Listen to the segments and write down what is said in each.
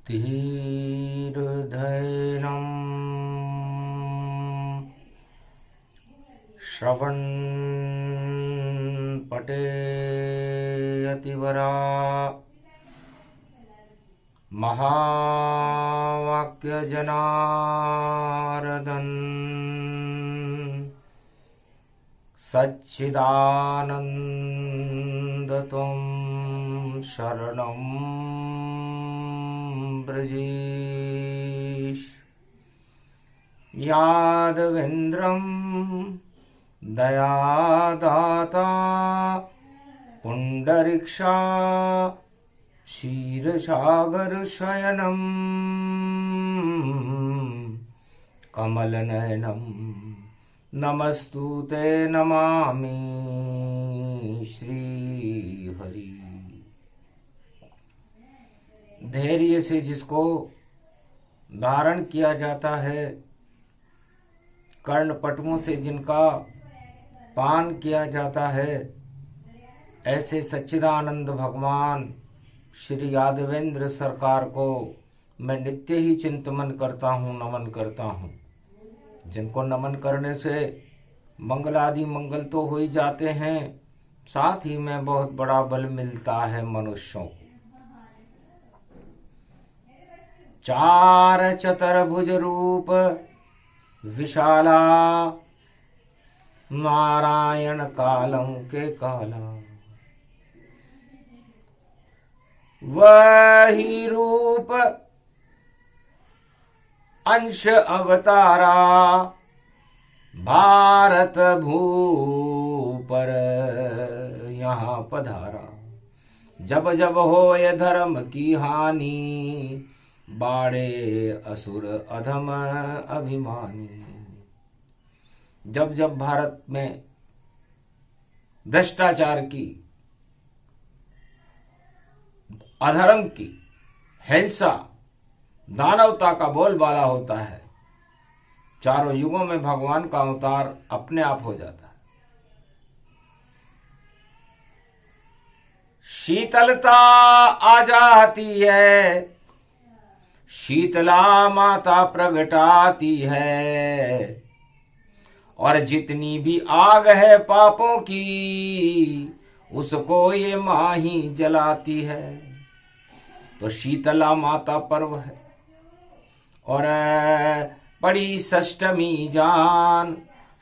तीर्धैनं श्रवण पठेयतिवरा महावाक्यजनार्दन सच्चिदानंद त्वं शरणं ब्रजेश। यादवेन्द्रं दयादाता पुंडरीक्षा क्षीरसागर शयनं कमलनयनं नमस्तुते नमामि श्रीहरि। धैर्य से जिसको धारण किया जाता है, कर्णपटुओं से जिनका पान किया जाता है, ऐसे सच्चिदानंद भगवान श्री यादवेंद्र सरकार को मैं नित्य ही चिंतन करता हूँ, नमन करता हूँ। जिनको नमन करने से मंगल आदि मंगल तो हो ही जाते हैं, साथ ही में बहुत बड़ा बल मिलता है मनुष्यों को। चार चतुर्भुज रूप विशाला, नारायण कालम के काला। वही रूप अंश अवतारा, भारत भू पर यहाँ पधारा। जब जब होए धर्म की हानि, बाड़े असुर अधम अभिमानी। जब जब भारत में भ्रष्टाचार की, अधर्म की, हिंसा, दानवता का बोलबाला होता है, चारों युगों में भगवान का अवतार अपने आप हो जाता है। शीतलता आ जाती है, शीतला माता प्रगटाती है, और जितनी भी आग है पापों की, उसको ये मां ही जलाती है। तो शीतला माता पर्व है। और पड़ी षष्टमी जान,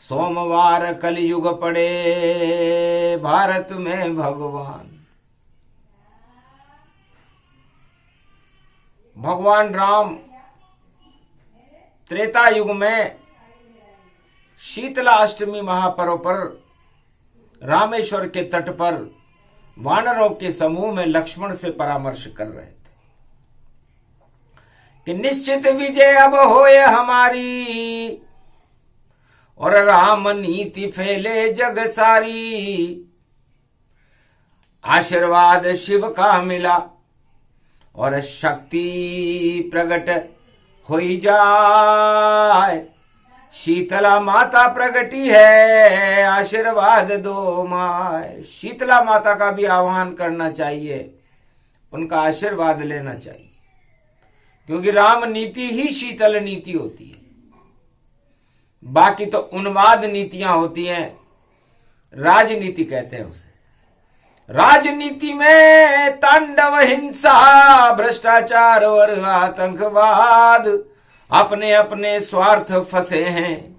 सोमवार कलयुग पड़े भारत में भगवान। भगवान राम त्रेता युग में शीतला अष्टमी महापर्व पर रामेश्वर के तट पर वानरों के समूह में लक्ष्मण से परामर्श कर रहे थे कि निश्चित विजय अब होए हमारी, और राम नीति फैले जग सारी। आशीर्वाद शिव का मिला और शक्ति प्रकट होई जाए। शीतला माता प्रगटी है, आशीर्वाद दो माय। शीतला माता का भी आह्वान करना चाहिए, उनका आशीर्वाद लेना चाहिए, क्योंकि राम नीति ही शीतल नीति होती है। बाकी तो उन्माद नीतियां होती हैं, राजनीति कहते हैं उसे। राजनीति में तांडव हिंसा, भ्रष्टाचार और आतंकवाद अपने अपने स्वार्थ फंसे हैं,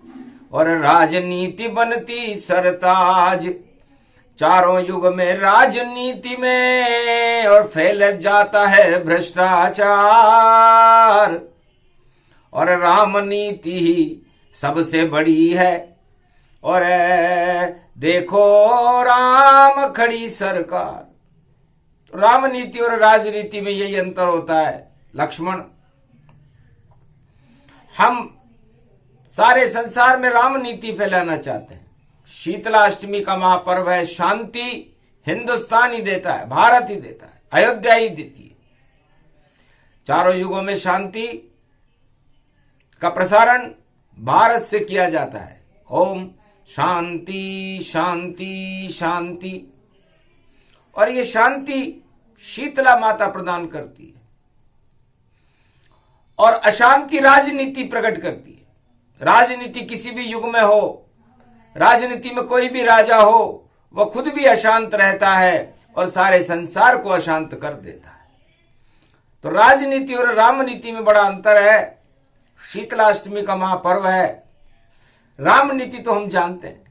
और राजनीति बनती सरताज। चारों युग में राजनीति में और फैल जाता है भ्रष्टाचार, और राम नीति ही सबसे बड़ी है। और देखो राम खड़ी सरकार। राम नीति और राजनीति में यही अंतर होता है लक्ष्मण। हम सारे संसार में राम नीति फैलाना चाहते हैं। शीतला अष्टमी का महापर्व है, शांति हिंदुस्तान ही देता है, भारत ही देता है, अयोध्या ही देती है। चारों युगों में शांति का प्रसारण भारत से किया जाता है। ओम शांति शांति शांति। और ये शांति शीतला माता प्रदान करती है। और अशांति राजनीति प्रकट करती है। राजनीति किसी भी युग में हो, राजनीति में कोई भी राजा हो, वह खुद भी अशांत रहता है और सारे संसार को अशांत कर देता है। तो राजनीति और रामनीति में बड़ा अंतर है। शीतलाष्टमी का महापर्व है। रामनीति तो हम जानते हैं,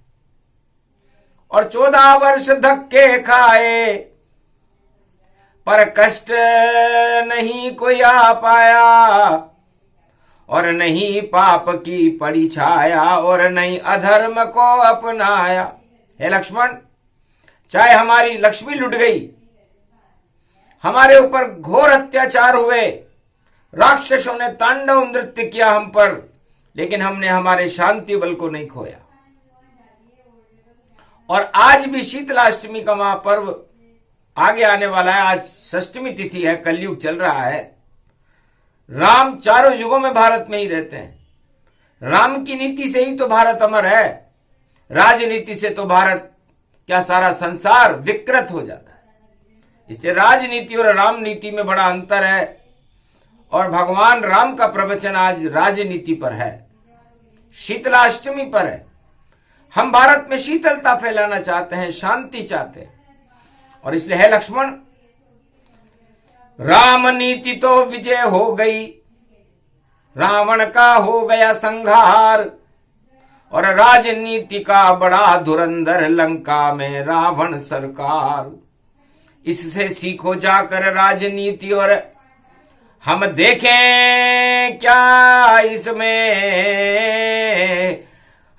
और 14 वर्ष धक्के खाए पर कष्ट नहीं कोई आ पाया, और नहीं पाप की पड़ी छाया, और नहीं अधर्म को अपनाया। हे लक्ष्मण, चाहे हमारी लक्ष्मी लुट गई, हमारे ऊपर घोर अत्याचार हुए, राक्षसों ने तांडव नृत्य किया हम पर, लेकिन हमने हमारे शांति बल को नहीं खोया। और आज भी शीतलाष्टमी का महापर्व आगे आने वाला है। आज षष्ठमी तिथि है, कलयुग चल रहा है। राम चारों युगों में भारत में ही रहते हैं। राम की नीति से ही तो भारत अमर है। राजनीति से तो भारत क्या सारा संसार विकृत हो जाता है। इसलिए राजनीति और रामनीति में बड़ा अंतर है, और भगवान राम का प्रवचन आज राजनीति पर है, शीतलाष्टमी पर है। हम भारत में शीतलता फैलाना चाहते हैं, शांति चाहते हैं, और इसलिए है लक्ष्मण, राम नीति तो विजय हो गई, रावण का हो गया संहार, और राजनीति का बड़ा धुरंधर लंका में रावण सरकार। इससे सीखो जाकर राजनीति, और हम देखें क्या इसमें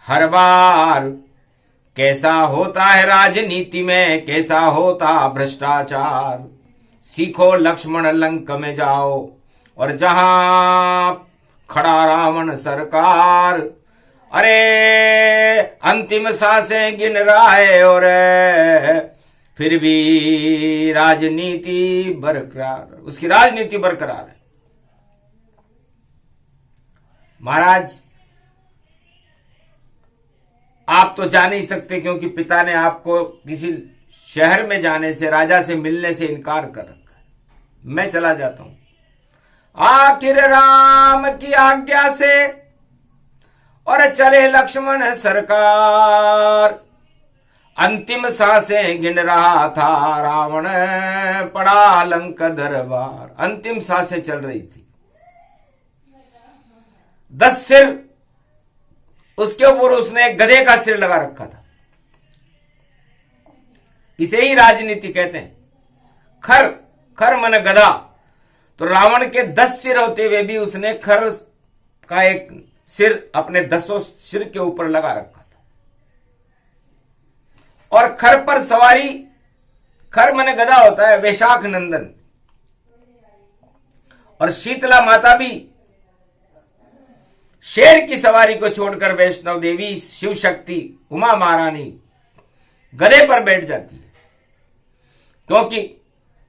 हर बार कैसा होता है राजनीति में, कैसा होता भ्रष्टाचार। सीखो लक्ष्मण लंक में जाओ, और जहां खड़ा रावण सरकार, अरे अंतिम सांसें गिन रहा है, और फिर भी राजनीति बरकरार, उसकी राजनीति बरकरार है। महाराज, आप तो जा नहीं सकते, क्योंकि पिता ने आपको किसी शहर में जाने से, राजा से मिलने से इनकार कर रखा है। मैं चला जाता हूं। आखिर राम की आज्ञा से और चले लक्ष्मण सरकार, अंतिम सांसें गिन रहा था रावण, पड़ा लंक दरबार। अंतिम सांसें चल रही थी। 10 सिर उसके ऊपर उसने एक गधे का सिर लगा रखा था। इसे ही राजनीति कहते हैं। खर, खर मन गधा। तो रावण के 10 सिर होते हुए भी उसने खर का एक सिर अपने 10 सिर के ऊपर लगा रखा था। और खर पर सवारी, खर मन गधा होता है, वैशाख नंदन। और शीतला माता भी शेर की सवारी को छोड़कर वैष्णव देवी शिव शक्ति उमा महारानी गधे पर बैठ जाती है। क्योंकि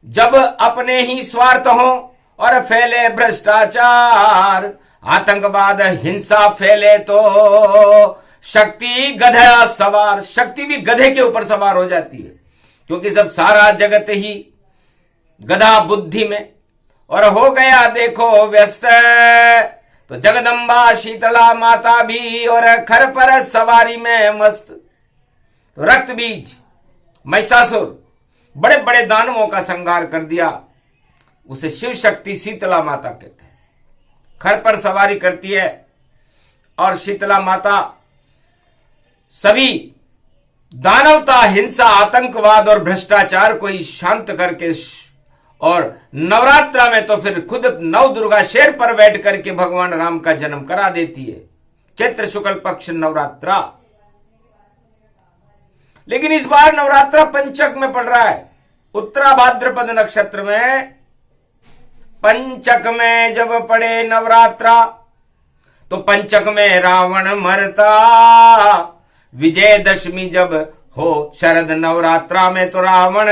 जब अपने ही स्वार्थ हो और फैले भ्रष्टाचार, आतंकवाद, हिंसा फैले, तो शक्ति गधा सवार, शक्ति भी गधे के ऊपर सवार हो जाती है। क्योंकि जब सारा जगत ही गधा बुद्धि में और हो गया देखो व्यस्त, तो जगदम्बा शीतला माता भी और खर पर सवारी में मस्त। तो रक्त बीज महिषासुर बड़े बड़े दानवों का संहार कर दिया। उसे शिव शक्ति शीतला माता कहते हैं। खर पर सवारी करती है, और शीतला माता सभी दानवता, हिंसा, आतंकवाद और भ्रष्टाचार को ही शांत करके, और नवरात्रा में तो फिर खुद नव दुर्गा शेर पर बैठ करके भगवान राम का जन्म करा देती है। चैत्र शुक्ल पक्ष नवरात्रा। लेकिन इस बार नवरात्रा पंचक में पड़ रहा है, उत्तरा भाद्रपद नक्षत्र में। पंचक में जब पड़े नवरात्रा, तो पंचक में रावण मरता। विजयदशमी जब हो शरद नवरात्रा में, तो रावण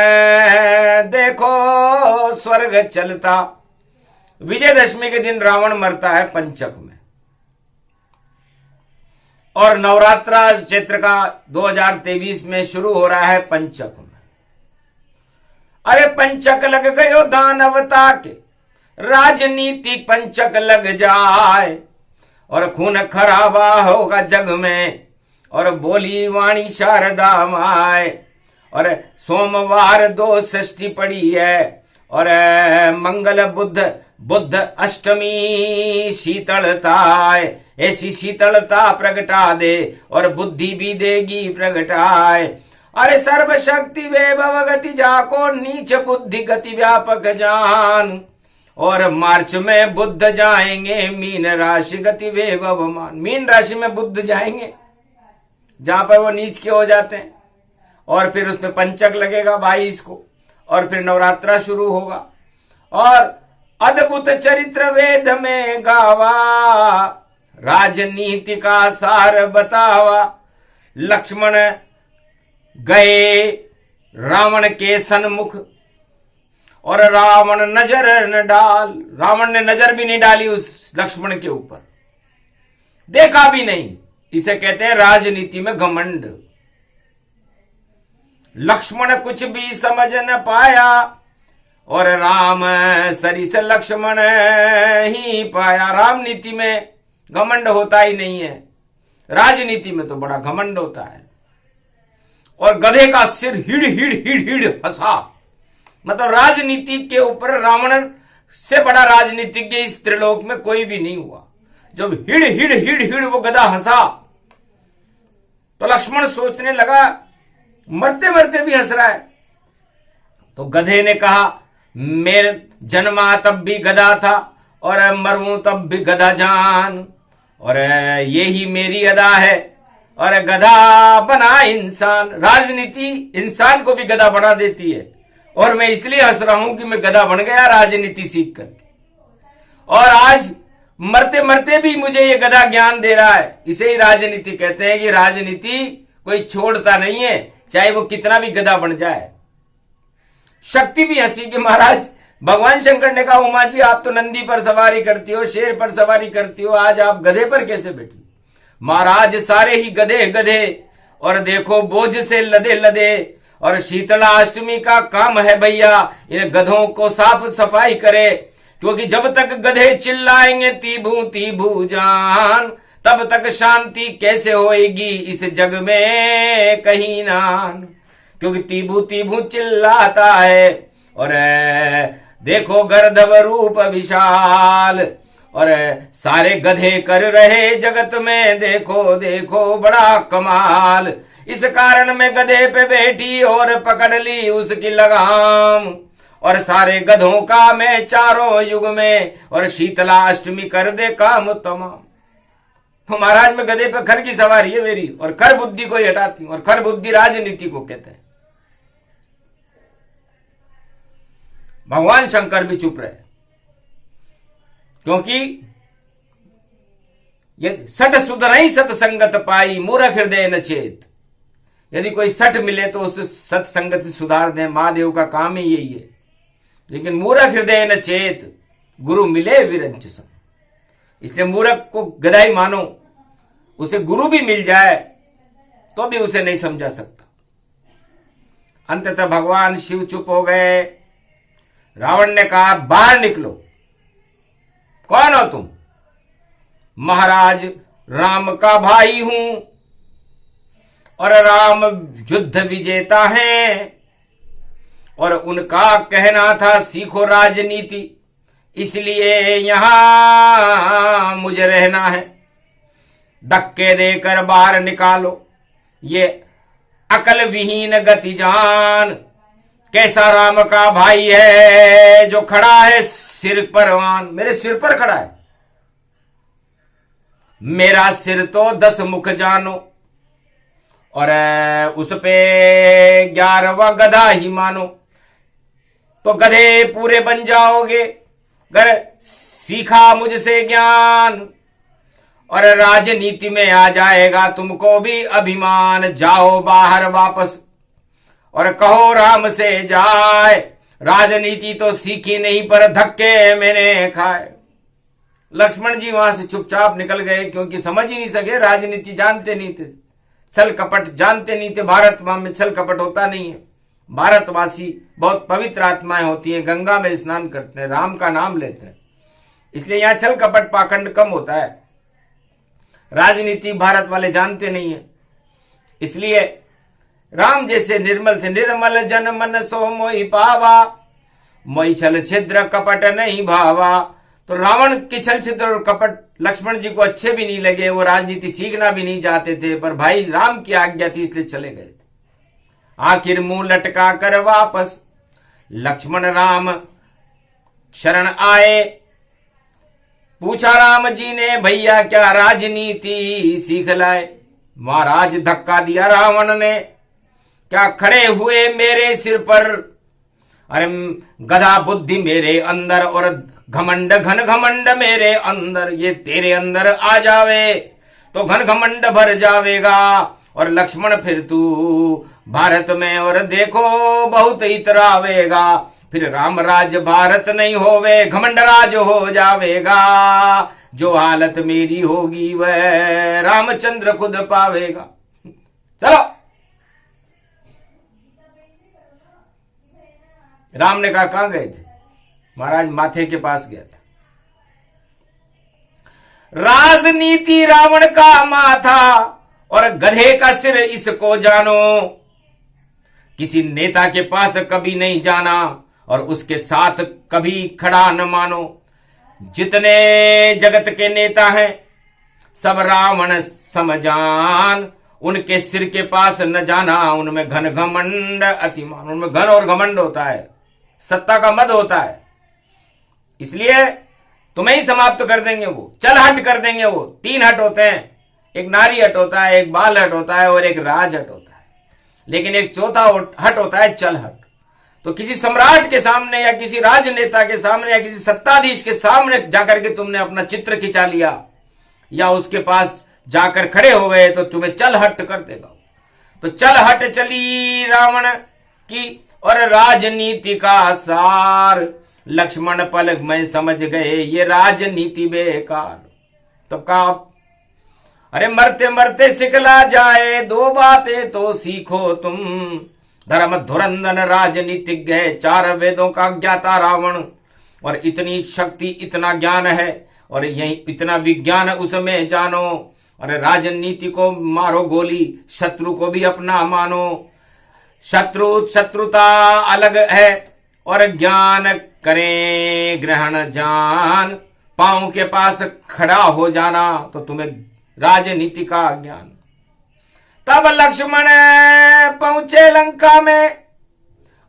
देखो स्वर्ग चलता। विजयदशमी के दिन रावण मरता है पंचक में। और नवरात्रा चैत्र का 2023 में शुरू हो रहा है पंचक में। अरे पंचक लग गयो दानवता के, राजनीतिक पंचक लग जाए और खून खराबा होगा जग में। और बोली वाणी शारदा माय। और सोमवार 2 षष्ठी पड़ी है और मंगल बुद्ध अष्टमी शीतलता है। ऐसी शीतलता प्रगटा दे और बुद्धि भी देगी प्रगटाए। अरे सर्वशक्ति वैभव गति जाको नीच बुद्धि गति व्यापक जान। और मार्च में बुद्ध जाएंगे मीन राशि गति वैभव मान। मीन राशि में बुद्ध जाएंगे जहां पर वो नीच के हो जाते हैं। और फिर उसमें पंचक लगेगा 22 को और फिर नवरात्रा शुरू होगा। और अद्भुत चरित्र वेद में गावा, राजनीति का सार बतावा। लक्ष्मण गए रावण के सन्मुख और रावण नजर न डाल। रावण ने नजर भी नहीं डाली उस लक्ष्मण के ऊपर, देखा भी नहीं। इसे कहते हैं राजनीति में घमंड। लक्ष्मण कुछ भी समझ न पाया और राम सरी से लक्ष्मण ही पाया। रामनीति में घमंड होता ही नहीं है, राजनीति में तो बड़ा घमंड होता है। और गधे का सिर हिड़ हिड़ हिड़ हिड़ हंसा। मतलब राजनीति के ऊपर रावण से बड़ा राजनीतिज्ञ इस त्रिलोक में कोई भी नहीं हुआ। जब हिड़ हिड़ हिड़ हिड़ वो गधा हंसा तो लक्ष्मण सोचने लगा मरते मरते भी हंस रहा है। तो गधे ने कहा मेरे जन्मा तब भी गधा था और मरूं तब भी गधा जान। और यही मेरी अदा है और गधा बना इंसान। राजनीति इंसान को भी गधा बना देती है और मैं इसलिए हंस रहा हूं कि मैं गधा बन गया राजनीति सीख करके। और आज मरते मरते भी मुझे ये गधा ज्ञान दे रहा है। इसे ही राजनीति कहते हैं कि राजनीति कोई छोड़ता नहीं है, चाहे वो कितना भी गधा बन जाए। शक्ति भी हंसी कि महाराज भगवान शंकर ने कहा उमा जी आप तो नंदी पर सवारी करती हो, शेर पर सवारी करती हो, आज आप गधे पर कैसे बैठी? महाराज सारे ही गधे गधे और देखो बोझ से लदे लदे। और शीतला अष्टमी का काम है भैया इन गधों को साफ सफाई करे, क्योंकि जब तक गधे चिल्लाएंगे तीभू तीभू जान तब तक शांति कैसे होएगी इस जग में कहीं नान। क्योंकि तीभू तीभू चिल्लाता है और देखो गर्दभ रूप विशाल। और सारे गधे कर रहे जगत में देखो देखो बड़ा कमाल। इस कारण मैं गधे पे बैठी और पकड़ ली उसकी लगाम। और सारे गधों का मैं चारों युग में और शीतला अष्टमी कर दे काम तमाम। तो महाराज में गधे पे खर की सवारी है मेरी और खर बुद्धि को ही हटाती हूं। और खर बुद्धि राजनीति को कहते हैं। भगवान शंकर भी चुप रहे, क्योंकि यदि सठ सुधरई सत्संगत पाई मूर्ख हृदय न चेत। यदि कोई सठ मिले तो उसे सत्संगत से सुधार दे। महादेव का काम ही यही है। लेकिन मूर्ख हृदय न चेत गुरु मिले विरंच सम। इसलिए मूर्ख को गधाई मानो, उसे गुरु भी मिल जाए तो भी उसे नहीं समझा सकता। अंततः भगवान शिव चुप हो गए। रावण ने कहा बाहर निकलो। कौन हो तुम? महाराज राम का भाई हूं और राम युद्ध विजेता हैं और उनका कहना था सीखो राजनीति, इसलिए यहां मुझे रहना है। धक्के देकर बाहर निकालो ये अकल विहीन गति जान। कैसा राम का भाई है जो खड़ा है सिर पर वान। मेरे सिर पर खड़ा है, मेरा सिर तो 10 मुख जानो और उस पे 11वां गधा ही मानो। तो गधे पूरे बन जाओगे अगर सीखा मुझसे ज्ञान। और राजनीति में आ जाएगा तुमको भी अभिमान। जाओ बाहर वापस और कहो राम से जाए। राजनीति तो सीखी नहीं पर धक्के मैंने खाए। लक्ष्मण जी वहां से चुपचाप निकल गए, क्योंकि समझ ही नहीं सके, राजनीति जानते नहीं थे, छल कपट जानते नहीं थे। भारत में छल कपट होता नहीं है। भारतवासी बहुत पवित्र आत्माएं होती हैं, गंगा में स्नान करते हैं, राम का नाम लेते हैं, इसलिए यहां छल कपट पाखंड कम होता है। राजनीति भारत वाले जानते नहीं है, इसलिए राम जैसे निर्मल थे। निर्मल जन मन सो मोहि पावा, मोहि छल छिद्र कपट नहीं भावा। तो रावण के छल छिद्र और कपट लक्ष्मण जी को अच्छे भी नहीं लगे, वो राजनीति सीखना भी नहीं चाहते थे, पर भाई राम की आज्ञा थी इसलिए चले गए थे। आखिर मुंह लटका कर वापस लक्ष्मण राम शरण आए। पूछा राम जी ने, भैया क्या राजनीति सीख लाए। महाराज धक्का दिया रावण ने, क्या खड़े हुए मेरे सिर पर। अरे गधा बुद्धि मेरे अंदर और घमंड घन घमंड मेरे अंदर, ये तेरे अंदर आ जावे तो घन घमंड भर जावेगा। और लक्ष्मण फिर तू भारत में और देखो बहुत इतरावेगा, फिर राम राज भारत नहीं होवे घमंड राज हो जावेगा। जो हालत मेरी होगी वह रामचंद्र खुद पावेगा। चलो, राम ने कहा कहां गए थे। महाराज माथे के पास गया था। राजनीति रावण का माथा और गधे का सिर इसको जानो। किसी नेता के पास कभी नहीं जाना और उसके साथ कभी खड़ा न मानो। जितने जगत के नेता हैं सब रावण समझान, उनके सिर के पास न जाना। उनमें घन घमंड अतिमान, उनमें घन और घमंड होता है, सत्ता का मद होता है, इसलिए तुम्हें ही समाप्त कर देंगे वो, चल हट कर देंगे वो। 3 हट होते हैं, एक नारी हट होता है, एक बाल हट होता है और एक राज हट होता है, लेकिन एक चौथा हट होता है चल हट। तो किसी सम्राट के सामने या किसी राजनेता के सामने या किसी सत्ताधीश के सामने जाकर के तुमने अपना चित्र खिंचा लिया या उसके पास जाकर खड़े हो गए तो तुम्हें चल हट कर देगा। तो चल हट चली रावण की और राजनीति का सार। लक्ष्मण पलक में समझ गए ये राजनीति बेकार। तब कहा, अरे मरते मरते सिखला जाए 2 बातें तो सीखो तुम। धर्म धुरंधर राजनीतिज्ञ है, 4 वेदों का ज्ञाता रावण, और इतनी शक्ति इतना ज्ञान है और यही इतना विज्ञान उसमें जानो। अरे राजनीति को मारो गोली, शत्रु को भी अपना मानो। शत्रुता अलग है और ज्ञान करें ग्रहण जान। पांव के पास खड़ा हो जाना तो तुम्हें राजनीति का ज्ञान। तब लक्ष्मण पहुंचे लंका में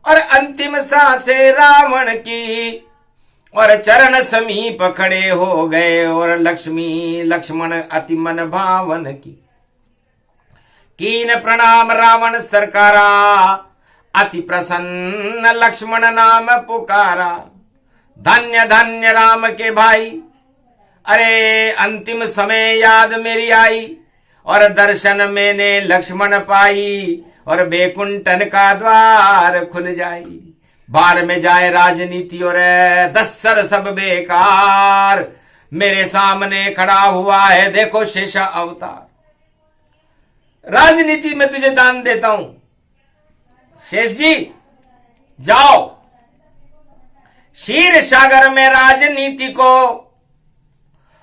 और अंतिम सांसें रावण की, और चरण समीप खड़े हो गए और लक्ष्मण अति मन भावन की। कीन प्रणाम रावण सरकारा, अति प्रसन्न लक्ष्मण नाम पुकारा। धन्य धन्य राम के भाई, अरे अंतिम समय याद मेरी आई और दर्शन मैंने लक्ष्मण पाई, और बैकुंठन का द्वार खुल जाई। बार में जाए राजनीति और दस्सर सब बेकार। मेरे सामने खड़ा हुआ है देखो शेषा अवतार। राजनीति में तुझे दान देता हूं शेष जी, जाओ क्षीर सागर में राजनीति को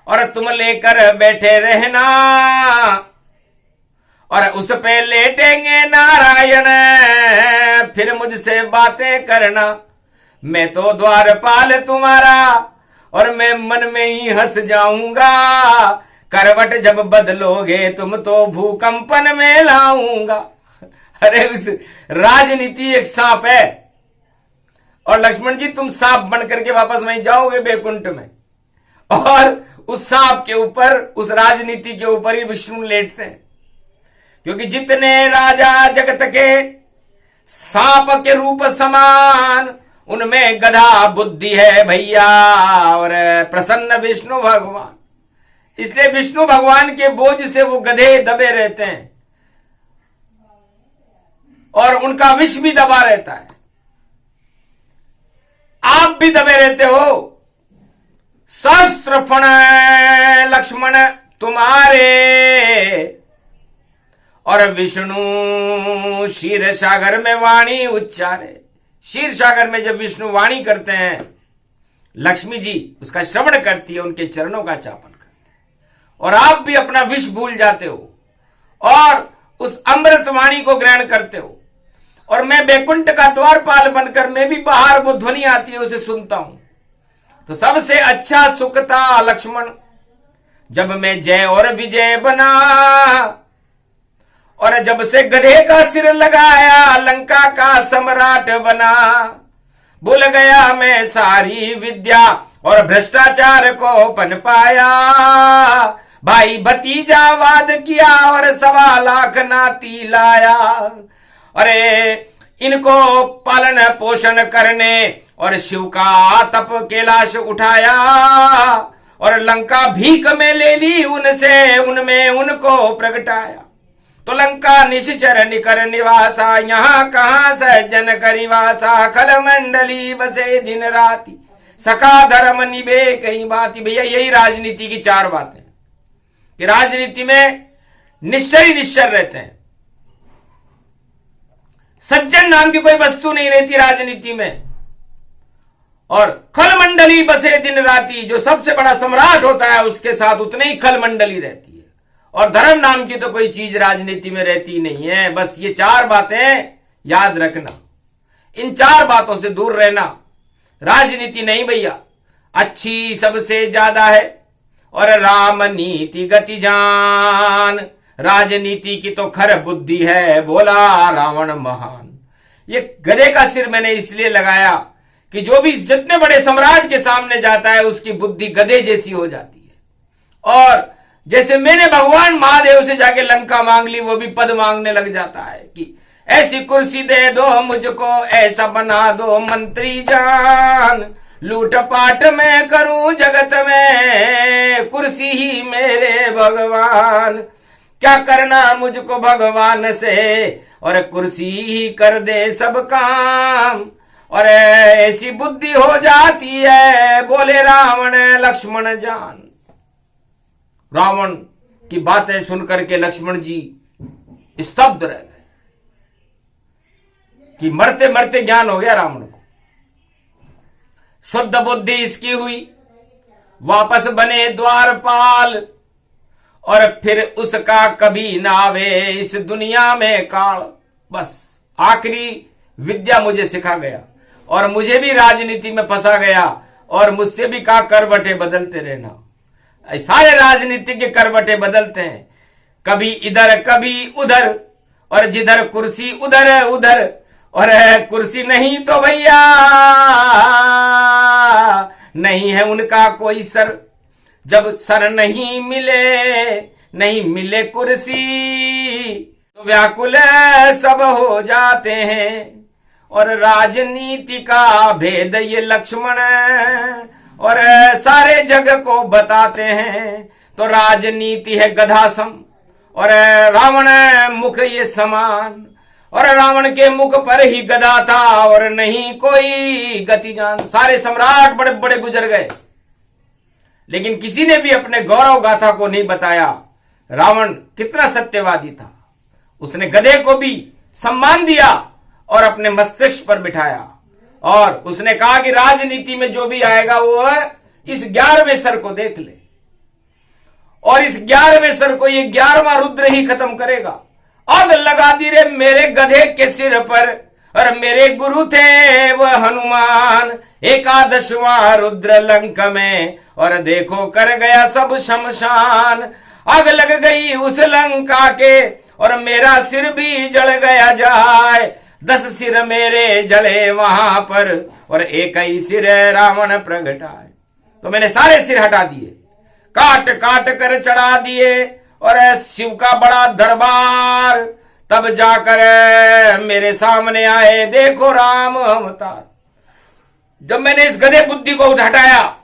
और तुम लेकर बैठे रहना, और उस पे लेटेंगे नारायण फिर मुझसे बातें करना। मैं तो द्वारपाल तुम्हारा और मैं मन में ही हंस जाऊंगा। करवट जब बदलोगे तुम तो भूकंपन में लाऊंगा। अरे उस राजनीति एक सांप है और लक्ष्मण जी तुम सांप बन करके वापस वहीं जाओगे बैकुंठ में, और उस सांप के ऊपर, उस राजनीति के ऊपर ही विष्णु लेटते हैं। क्योंकि जितने राजा जगत के सांप के रूप समान, उनमें गधा बुद्धि है भैया और प्रसन्न विष्णु भगवान। इसलिए विष्णु भगवान के बोझ से वो गधे दबे रहते हैं और उनका विष भी दबा रहता है। आप भी दबे रहते हो। शस्त्र फण लक्ष्मण तुम्हारे और विष्णु क्षीर सागर में वाणी उच्चारे। क्षीर सागर में जब विष्णु वाणी करते हैं, लक्ष्मी जी उसका श्रवण करती है, उनके चरणों का चापन करती है, और आप भी अपना विष भूल जाते हो और उस अमृत वाणी को ग्रहण करते हो। और मैं बैकुंठ का द्वारपाल बनकर मैं भी बाहर वो ध्वनि आती है उसे सुनता हूं। तो सबसे अच्छा सुख था लक्ष्मण जब मैं जय और विजय बना, और जब से गधे का सिर लगाया लंका का सम्राट बना। भूल गया मैं सारी विद्या और भ्रष्टाचार को पन पाया, भाई भतीजा वाद किया और 1.25 लाख नाती लाया। अरे इनको पालन पोषण करने और शिव का तप कैलाश उठाया, और लंका भीख में ले ली उनसे, उनमें उनको प्रगटाया। तो लंका निश्चर निकर निवासा, यहाँ कहाँ सज्जन करिवासा। खल मंडली बसे दिन राति, सखा धर्म निभे कई बाती। भैया यही राजनीति की 4 बातें कि राजनीति में निश्चर ही निश्चर रहते हैं। सज्जन नाम की कोई वस्तु नहीं रहती राजनीति में, और खल मंडली बसे दिन राति। जो सबसे बड़ा सम्राट होता है उसके साथ उतनी ही खल मंडली रहती है, और धर्म नाम की तो कोई चीज राजनीति में रहती नहीं है। बस ये 4 बातें याद रखना, इन 4 बातों से दूर रहना। राजनीति नहीं भैया, अच्छी सबसे ज्यादा है, और राम नीति गति जान। राजनीति की तो खर बुद्धि है, बोला रावण महान। ये गधे का सिर मैंने इसलिए लगाया कि जो भी जितने बड़े सम्राट के सामने जाता है उसकी बुद्धि गधे जैसी हो जाती है। और जैसे मैंने भगवान महादेव से जाके लंका मांग ली, वो भी पद मांगने लग जाता है कि ऐसी कुर्सी दे दो मुझको, ऐसा बना दो मंत्री जान। लूट पाट में करूं जगत में, कुर्सी ही मेरे भगवान। क्या करना मुझको भगवान से, और कुर्सी ही कर दे सब काम। और ऐसी बुद्धि हो जाती है, बोले रावण लक्ष्मण जान। रावण की बातें सुनकर के लक्ष्मण जी स्तब्ध रह गए कि मरते मरते ज्ञान हो गया रावण को। शुद्ध बुद्धि इसकी हुई, वापस बने द्वारपाल, और फिर उसका कभी ना आवे इस दुनिया में काल। बस आखिरी विद्या मुझे सिखा गया, और मुझे भी राजनीति में फंसा गया, और मुझसे भी कहा करवटे बदलते रहना। सारे राजनीतिज्ञ करवटे बदलते हैं, कभी इधर कभी उधर, और जिधर कुर्सी उधर उधर, और कुर्सी नहीं तो भैया नहीं है उनका कोई सर। जब सर नहीं मिले कुर्सी, तो व्याकुल सब हो जाते हैं। और राजनीति का भेद ये लक्ष्मण और सारे जग को बताते हैं। तो राजनीति है गधासम, और रावण मुख ये समान, और रावण के मुख पर ही गदा था और नहीं कोई गति जान। सारे सम्राट बड़े बड़े गुजर गए, लेकिन किसी ने भी अपने गौरव गाथा को नहीं बताया। रावण कितना सत्यवादी था, उसने गधे को भी सम्मान दिया और अपने मस्तिष्क पर बिठाया, और उसने कहा कि राजनीति में जो भी आएगा वो इस 11वें सर को देख ले, और इस 11वें सर को ये 11वां रुद्र ही खत्म करेगा। आग लगा दी रे मेरे गधे के सिर पर, और मेरे गुरु थे वह हनुमान। 11वां रुद्र लंक में, और देखो कर गया सब शमशान। आग लग गई उस लंका के, और मेरा सिर भी जल गया जाए। 10 सिर मेरे जले वहां पर, और एक ही सिर रावण प्रगटाए। तो मैंने सारे सिर हटा दिए, काट काट कर चढ़ा दिए, और शिव का बड़ा दरबार। तब जाकर मेरे सामने आए देखो राम अवतार। जब मैंने इस गधे बुद्धि को हटाया,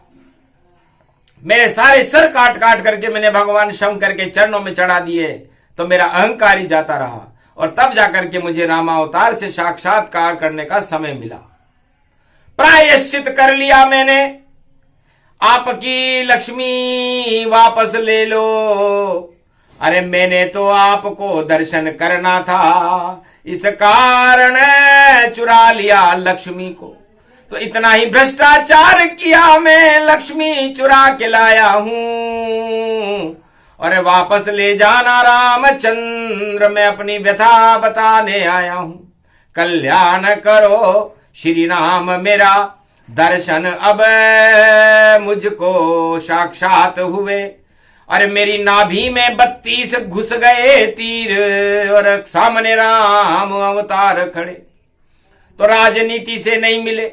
मेरे सारे सर काट काट करके मैंने भगवान शंकर के चरणों में चढ़ा दिए, तो मेरा अहंकार ही जाता रहा, और तब जाकर के मुझे रामावतार से साक्षात्कार करने का समय मिला। प्रायश्चित कर लिया मैंने, आपकी लक्ष्मी वापस ले लो। अरे मैंने तो आपको दर्शन करना था, इस कारण चुरा लिया लक्ष्मी को। तो इतना ही भ्रष्टाचार किया, मैं लक्ष्मी चुरा के लाया हूं। और वापस ले जाना रामचंद्र, मैं अपनी व्यथा बताने आया हूं। कल्याण करो श्री राम मेरा, दर्शन अब मुझको साक्षात हुए। अरे मेरी नाभि में 32 घुस गए तीर, और सामने राम अवतार खड़े। तो राजनीति से नहीं मिले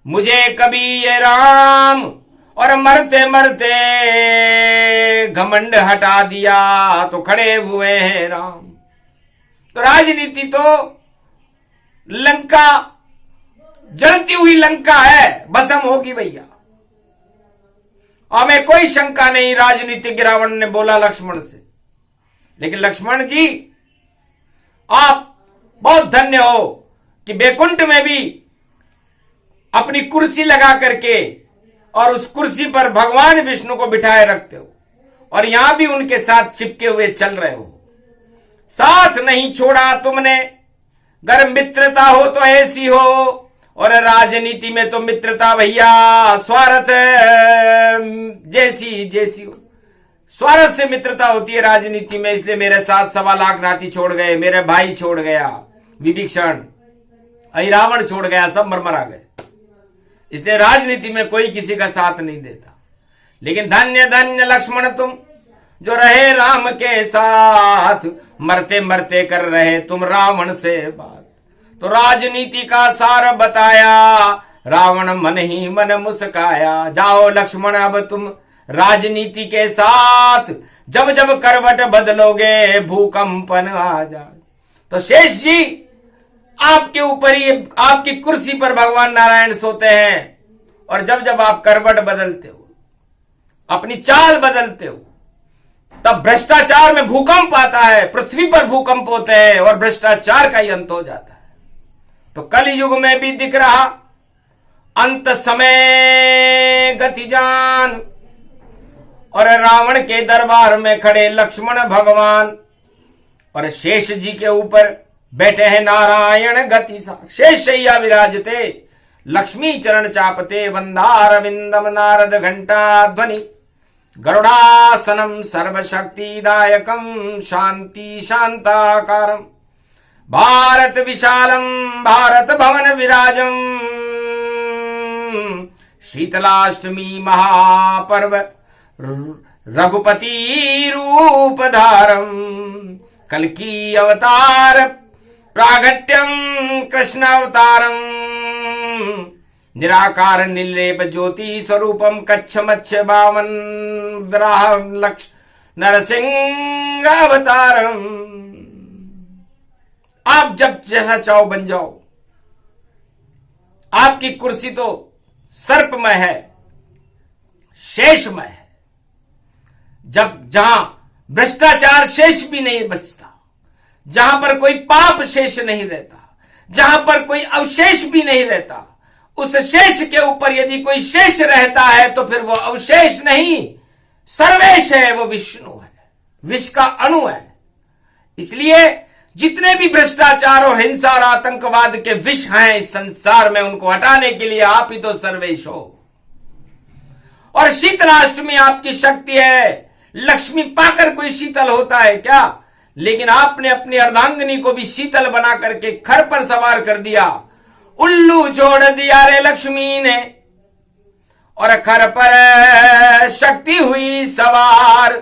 मुझे कभी ये राम, और मरते मरते घमंड हटा दिया तो खड़े हुए हैं राम। तो राजनीति तो लंका, जलती हुई लंका है, भस्म होगी भैया। हमें कोई शंका नहीं, राजनीतिक रावण ने बोला लक्ष्मण से। लेकिन लक्ष्मण जी आप बहुत धन्य हो कि बैकुंठ में भी अपनी कुर्सी लगा करके और उस कुर्सी पर भगवान विष्णु को बिठाए रखते हो, और यहां भी उनके साथ चिपके हुए चल रहे हो। साथ नहीं छोड़ा तुमने, अगर मित्रता हो तो ऐसी हो, और राजनीति में तो मित्रता भैया स्वार्थ जैसी जैसी हो। स्वार्थ से मित्रता होती है राजनीति में। इसलिए मेरे साथ 1.25 लाख नाती छोड़ गए, मेरे भाई छोड़ गया विभीषण, रावण छोड़ गया, सब मरमरा गए। इसलिए राजनीति में कोई किसी का साथ नहीं देता। लेकिन धन्य धन्य लक्ष्मण तुम, जो रहे राम के साथ, मरते मरते कर रहे तुम रावण से बात। तो राजनीति का सार बताया, रावण मन ही मन मुस्काया। जाओ लक्ष्मण अब तुम राजनीति के साथ, जब जब करवट बदलोगे भूकंपन आ जाए। तो शेष जी आपके ऊपर ही, आपकी कुर्सी पर भगवान नारायण सोते हैं, और जब जब आप करवट बदलते हो, अपनी चाल बदलते हो, तब भ्रष्टाचार में भूकंप आता है, पृथ्वी पर भूकंप होते हैं, और भ्रष्टाचार का ही अंत हो जाता है। तो कल युग में भी दिख रहा अंत समय गति जान, और रावण के दरबार में खड़े लक्ष्मण भगवान, और शेष जी के ऊपर बैठे हैं नारायण गति सा। शेष शैया विराजते, लक्ष्मी चरण चापते, वंदारविंदम नारद घंटा ध्वनि, गरुड़ासनम सर्वशक्तिदायकम, शांति शांताकारम, भारत विशालम भारत भवन विराजम, शीतलाष्टमी महापर्व रघुपति रूप धारम, कल्कि अवतार प्रागट्यम कृष्ण अवतारम, निराकार निर्लेप ज्योति स्वरूपम, कच्छ मच्छ बावन वराह लक्ष नरसिंह अवतारम। आप जब जैसा चाहो बन जाओ, आपकी कुर्सी तो सर्पमय है, शेषमय है। जब जहां भ्रष्टाचार शेष भी नहीं बचता, जहां पर कोई पाप शेष नहीं रहता, जहां पर कोई अवशेष भी नहीं रहता, उस शेष के ऊपर यदि कोई शेष रहता है तो फिर वो अवशेष नहीं, सर्वेश है, वो विष्णु है, विष का अणु है। इसलिए जितने भी भ्रष्टाचार और हिंसा और आतंकवाद के विष हैं इस संसार में, उनको हटाने के लिए आप ही तो सर्वेश हो। और शीतलाष्टमी आपकी शक्ति है। लक्ष्मी पाकर कोई शीतल होता है क्या? लेकिन आपने अपनी अर्धांगिनी को भी शीतल बना करके खर पर सवार कर दिया। उल्लू जोड़ दिया रे लक्ष्मी ने, और खर पर शक्ति हुई सवार।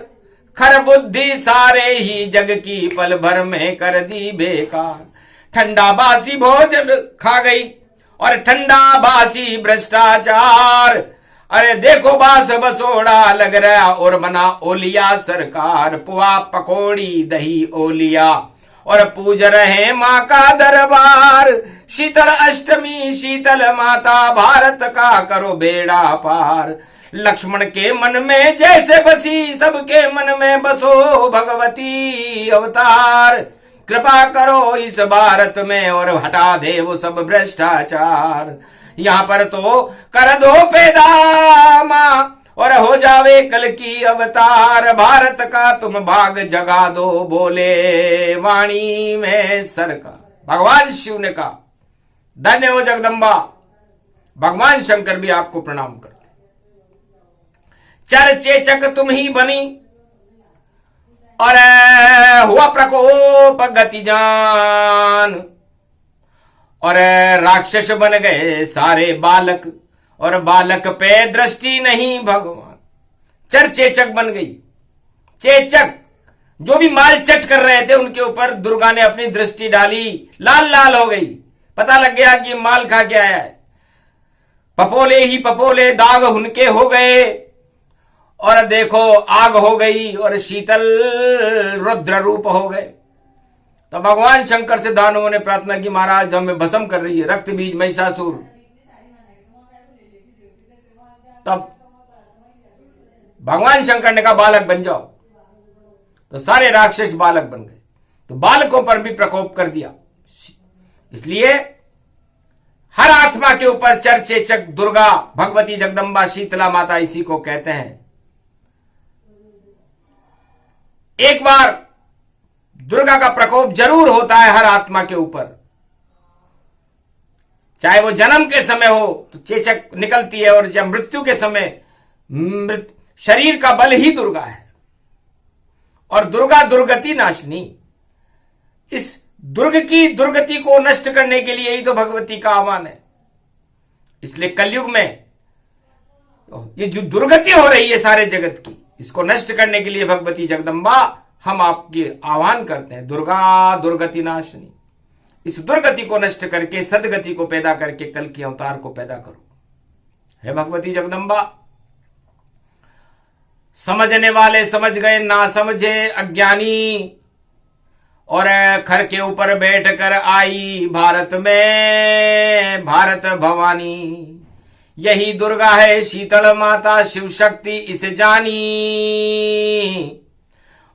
खर बुद्धि सारे ही जग की पल भर में कर दी बेकार। ठंडा बासी भोजन खा गई और ठंडा बासी भ्रष्टाचार। अरे देखो बास बसोड़ा लग रहा और बना ओलिया सरकार। पुआ पकौड़ी दही ओलिया और पूज रहे माँ का दरबार। शीतल अष्टमी शीतल माता भारत का करो बेड़ा पार। लक्ष्मण के मन में जैसे बसी सबके मन में बसो भगवती अवतार। कृपा करो इस भारत में और हटा दे वो सब भ्रष्टाचार। यहाँ पर तो कर दो पैदा माँ और हो जावे कल की अवतार, भारत का तुम भाग जगा दो, बोले वाणी में सरकार। भगवान शिव ने कहा, धन्य हो जगदम्बा। भगवान शंकर भी आपको प्रणाम करते। चरचेचक तुम ही बनी और हुआ प्रकोप गति जान, और राक्षस बन गए सारे बालक, और बालक पे दृष्टि नहीं भगवान। चरचेचक बन गई। चेचक जो भी माल चट कर रहे थे उनके ऊपर दुर्गा ने अपनी दृष्टि डाली, लाल लाल हो गई। पता लग गया कि माल खा के आया है। पपोले ही पपोले दाग उनके हो गए, और देखो आग हो गई और शीतल रुद्र रूप हो गए। तो भगवान शंकर से दानवों ने प्रार्थना की, महाराज हमें भस्म कर रही है रक्त बीज महिषासुर। तब भगवान शंकर ने कहा, बालक बन जाओ। तो सारे राक्षस बालक बन गए। तो बालकों पर भी प्रकोप कर दिया। इसलिए हर आत्मा के ऊपर चरचेचक दुर्गा, भगवती जगदम्बा, शीतला माता इसी को कहते हैं। एक बार दुर्गा का प्रकोप जरूर होता है हर आत्मा के ऊपर, चाहे वो जन्म के समय हो तो चेचक निकलती है, और जब मृत्यु के समय शरीर का बल ही दुर्गा है। और दुर्गा दुर्गति नाशनी। इस दुर्ग की दुर्गति को नष्ट करने के लिए ही तो भगवती का आह्वान है। इसलिए कलयुग में ये जो दुर्गति हो रही है सारे जगत की, इसको नष्ट करने के लिए भगवती जगदम्बा हम आपके आह्वान करते हैं, दुर्गा दुर्गति नाशनी। इस दुर्गति को नष्ट करके सदगति को पैदा करके कल के अवतार को पैदा करो। हे भगवती जगदम्बा, समझने वाले समझ गए, ना समझे अज्ञानी, और खर के ऊपर बैठकर आई भारत में भारत भवानी। यही दुर्गा है शीतल माता, शिव शक्ति इसे जानी,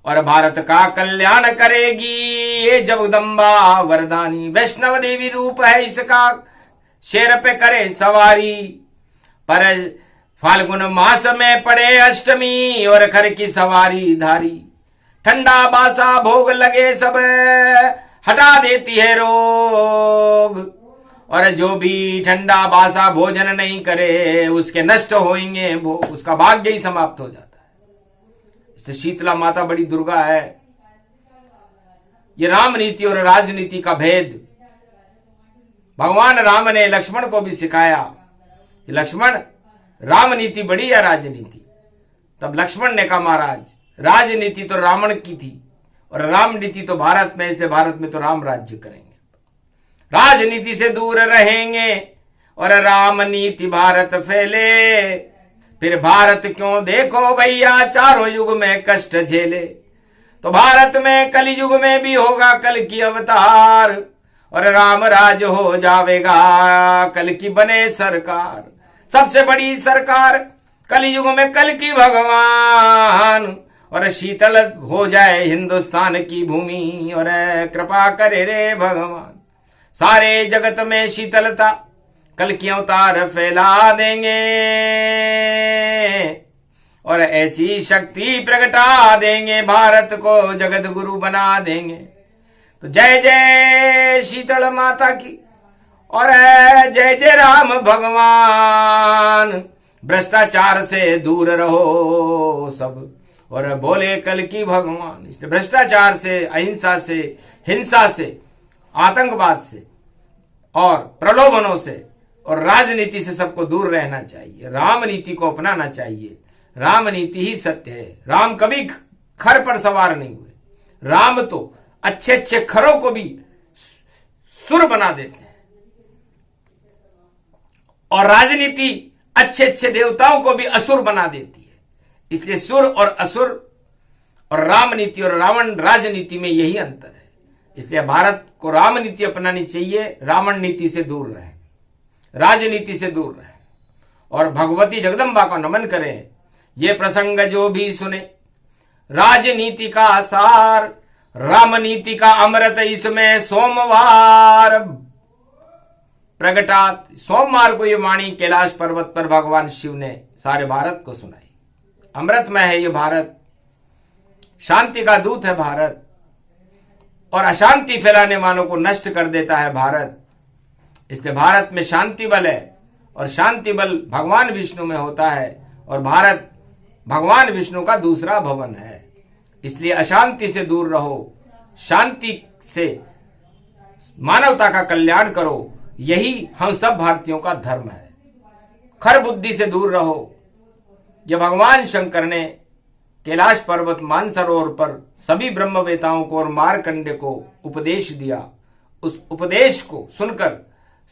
और भारत का कल्याण करेगी ये जगदम्बा वरदानी। वैष्णव देवी रूप है इसका, शेर पे करे सवारी, पर फाल्गुन मास में पड़े अष्टमी, और खर की सवारी धारी। ठंडा बासा भोग लगे सब हटा देती है रोग, और जो भी ठंडा बासा भोजन नहीं करे उसके नष्ट होंगे भोग, उसका भाग्य ही समाप्त हो जाता है। इसलिए शीतला माता बड़ी दुर्गा है। ये राम नीति और राजनीति का भेद भगवान राम ने लक्ष्मण को भी सिखाया। लक्ष्मण, राम नीति बड़ी या राजनीति? तब लक्ष्मण ने कहा, महाराज राजनीति तो रावण की थी और राम नीति तो भारत में, इसलिए भारत में तो राम राज्य करेंगे। राजनीति से दूर रहेंगे और राम नीति भारत फैले, फिर भारत क्यों देखो भैया चारों युग में कष्ट झेले। तो भारत में कलि युग में भी होगा कल की अवतार, और राम राज हो जावेगा कल की बने सरकार। सबसे बड़ी सरकार कलयुग में कल की भगवान, और शीतल हो जाए हिंदुस्तान की भूमि, और कृपा करे रे भगवान। सारे जगत में शीतलता कल की अवतार फैला देंगे, और ऐसी शक्ति प्रगटा देंगे, भारत को जगत गुरु बना देंगे। तो जय जय शीतल माता की, और जय जय राम भगवान। भ्रष्टाचार से दूर रहो सब, और बोले कल की भगवान। इसलिए भ्रष्टाचार से, अहिंसा से, हिंसा से, आतंकवाद से और प्रलोभनों से और राजनीति से सबको दूर रहना चाहिए। राम नीति को अपनाना चाहिए। राम नीति ही सत्य है। राम कभी खर पर सवार नहीं हुए। राम तो अच्छे अच्छे खरों को भी सुर बना देते हैं, और राजनीति अच्छे अच्छे देवताओं को भी असुर बना देती है। इसलिए सुर और असुर और राम नीति और रावण राजनीति में यही अंतर है। इसलिए भारत को राम नीति अपनानी चाहिए, रावण नीति से दूर रहे, राजनीति से दूर रहे, और भगवती जगदम्बा को नमन करें। ये प्रसंग जो भी सुने, राजनीति का सार, राम नीति का अमृत इसमें सोमवार प्रगटा। सोमवार को ये वाणी कैलाश पर्वत पर भगवान शिव ने सारे भारत को सुनाई। अमृतमय है ये भारत, शांति का दूत है भारत, और अशांति फैलाने वालों को नष्ट कर देता है भारत। इसलिए भारत में शांति बल है, और शांति बल भगवान विष्णु में होता है, और भारत भगवान विष्णु का दूसरा भवन है। इसलिए अशांति से दूर रहो, शांति से मानवता का कल्याण करो, यही हम सब भारतीयों का धर्म है। खर बुद्धि से दूर रहो। जब भगवान शंकर ने कैलाश पर्वत मानसरोवर पर सभी ब्रह्मवेताओं को और मार्कंडे को उपदेश दिया, उस उपदेश को सुनकर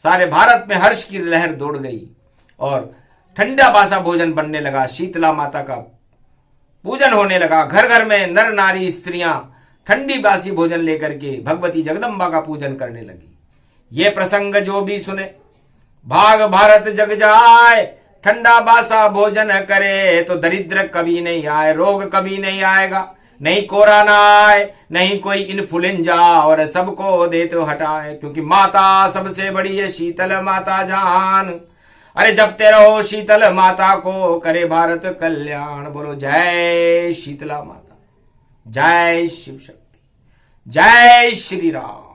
सारे भारत में हर्ष की लहर दौड़ गई और ठंडा बासा भोजन बनने लगा। शीतला माता का पूजन होने लगा। घर घर में नर नारी स्त्रियां ठंडी बासी भोजन लेकर के भगवती जगदम्बा का पूजन करने लगी। ये प्रसंग जो भी सुने, भाग भारत जग जाए, ठंडा बासा भोजन करे तो दरिद्र कभी नहीं आए, रोग कभी नहीं आएगा, नहीं कोरोना आए, नहीं कोई इन्फ्लुएंजा, और सबको दे तो हटाए, क्योंकि माता सबसे बड़ी है शीतल माता जान। अरे जपते रहो शीतल माता को, करे भारत कल्याण। बोलो जय शीतला माता, जय शिव शक्ति, जय श्री राम।